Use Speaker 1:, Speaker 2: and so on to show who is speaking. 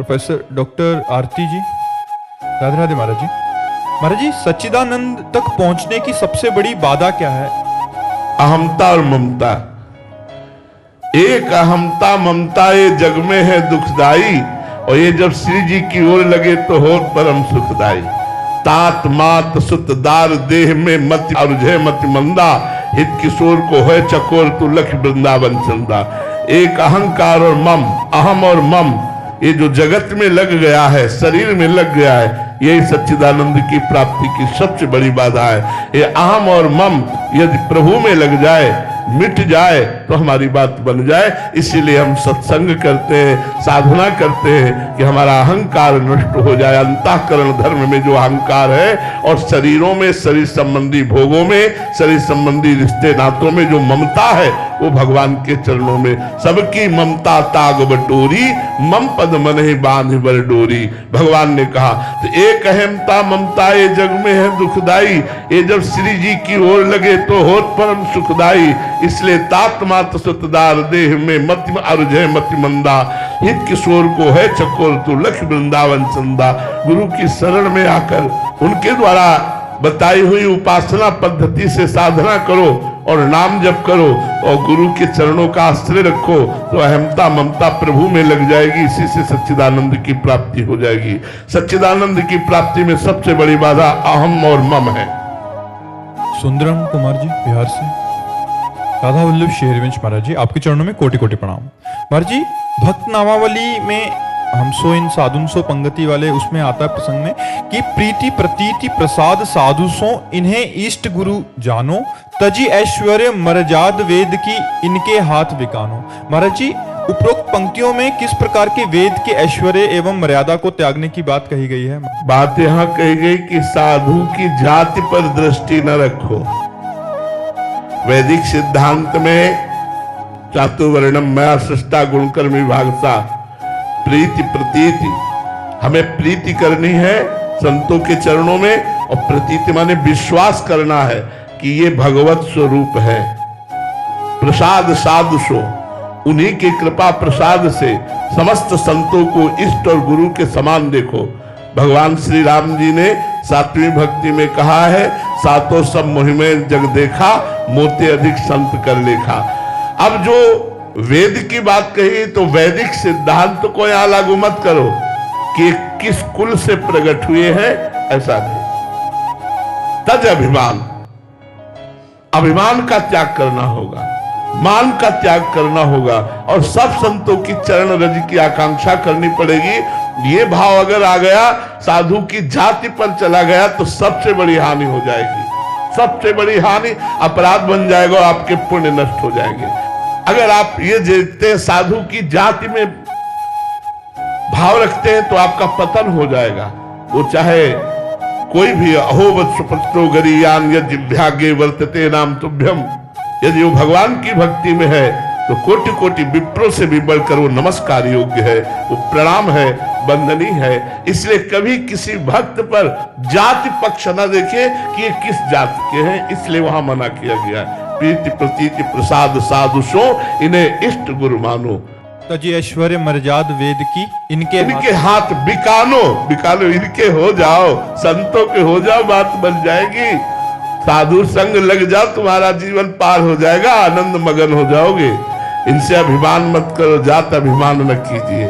Speaker 1: Professor doctor आरती जी, राधे राधे महाराज जी। महाराज जी, सच्चिदानंद तक पहुंचने की सबसे बड़ी बाधा क्या है?
Speaker 2: अहमता और ममता। एक अहमता ममता ये जग में है दुखदाई, और ये जब श्री जी की ओर लगे तो हो परम सुखदाई। तात मात सुत दार देह में मत अरुझे मत मंदा, हित किशोर को है चकोर तू लख वृंदावन चंदा। एक अहंकार और मम, अहम और मम, ये जो जगत में लग गया है, शरीर में लग गया है, यही सच्चिदानंद की प्राप्ति की सबसे बड़ी बाधा है। ये अहम और मम यदि प्रभु में लग जाए, मिट जाए, तो हमारी बात बन जाए। इसीलिए हम सत्संग करते हैं, साधना करते हैं कि हमारा अहंकार नष्ट हो जाए। अंतःकरण धर्म में जो अहंकार है और शरीरों में, शरीर संबंधी भोगों में, शरीर संबंधी रिश्ते नातों में जो ममता है, वो भगवान के चरणों में। सबकी ममता ताग बटोरी, मम पद मन ही बांध बर डोरी, भगवान ने कहा। तो एक अहमता ममता ये जग में है दुखदाई, ये जब श्री जी की ओर लगे तो होत परम सुखदाई। इसलिए तात मात सुतदार देह में मति अरुझे मति मंदा, हित किशोर को है चकोर तू लख वृंदावन चंदा। गुरु की शरण में आकर उनके द्वारा बताई हुई उपासना पद्धति से साधना करो और नाम जप करो और गुरु के चरणों का आश्रय रखो, तो अहमता ममता प्रभु में लग जाएगी। इसी से सच्चिदानंद की प्राप्ति हो जाएगी। सच्चिदानंद की प्राप्ति में सबसे बड़ी बाधा अहम और मम है।
Speaker 1: सुंदरम कुमार जी, बिहार से। राधा वल्लभ शेरवंश महाराज जी, आपके चरणों में कोटि कोटि प्रणाम। महाराज जी, भक्त नामावली में हम सो इन साधुन सो पंगति वाले उसमें आता है प्रसंग में कि प्रीति प्रतीति प्रसाद साधु सो इन्हें इष्ट गुरु जानो, तजी ऐश्वर्य मरजाद वेद की इनके हाथ विकानो। महाराज जी, उपरोक्त पंक्तियों में किस प्रकार के वेद के ऐश्वर्य एवं मर्यादा को त्यागने की बात कही गई है?
Speaker 2: बात यहाँ कही गई कि साधु की जाति पर दृष्टि न रखो। वैदिक सिद्धांत में चातुर्वर्णम मया सृष्टा गुणकर्म विभागता, प्रीति प्रतीति, हमें प्रीति करनी है संतों के चरणों में, और प्रतीति माने विश्वास करना है कि ये भगवत स्वरूप है। प्रसाद साधु सो, उन्हीं की कृपा प्रसाद से समस्त संतों को इष्ट और गुरु के समान देखो। भगवान श्री राम जी ने सातवीं भक्ति में कहा है, सातों सब मुहिमे जग देखा, मोते अधिक संत कर लेखा। अब जो वेद की बात कही तो वैदिक सिद्धांत को यहां लागू मत करो कि किस कुल से प्रकट हुए हैं, ऐसा नहीं। तज अभिमान, अभिमान का त्याग करना होगा, मान का त्याग करना होगा, और सब संतों की चरण रज की आकांक्षा करनी पड़ेगी। ये भाव अगर आ गया, साधु की जाति पर चला गया, तो सबसे बड़ी हानि हो जाएगी। सबसे बड़ी हानि अपराध बन जाएगा और आपके पुण्य नष्ट हो जाएंगे। अगर आप ये देखते हैं साधु की जाति में भाव रखते हैं तो आपका पतन हो जाएगा। वो चाहे कोई भी, अहोवत सुपत्रो गरीयान यदि भाग्य वर्तते नाम तुभ्यम, यदि वो भगवान की भक्ति में है तो कोटि कोटि विप्रों से भी बढ़कर वो नमस्कार योग्य है, वो प्रणाम है, वंदनीय है। इसलिए कभी किसी भक्त पर जाति पक्ष न देखे कि ये किस जाति के हैं, इसलिए वहां मना किया गया है। प्रीति प्रतीति प्रसाद साधु सो इन्हें इष्ट गुरु मानो,
Speaker 1: तजी ऐश्वर्य मर्याद वेद की इनके
Speaker 2: हाथ बिकानो, बिकानो, इनके हो जाओ, संतों के हो जाओ, बात बन जाएगी। साधु संग लग जाओ, तुम्हारा जीवन पार हो जाएगा, आनंद मगन हो जाओगे। इनसे अभिमान मत करो, जात अभिमान न कीजिए।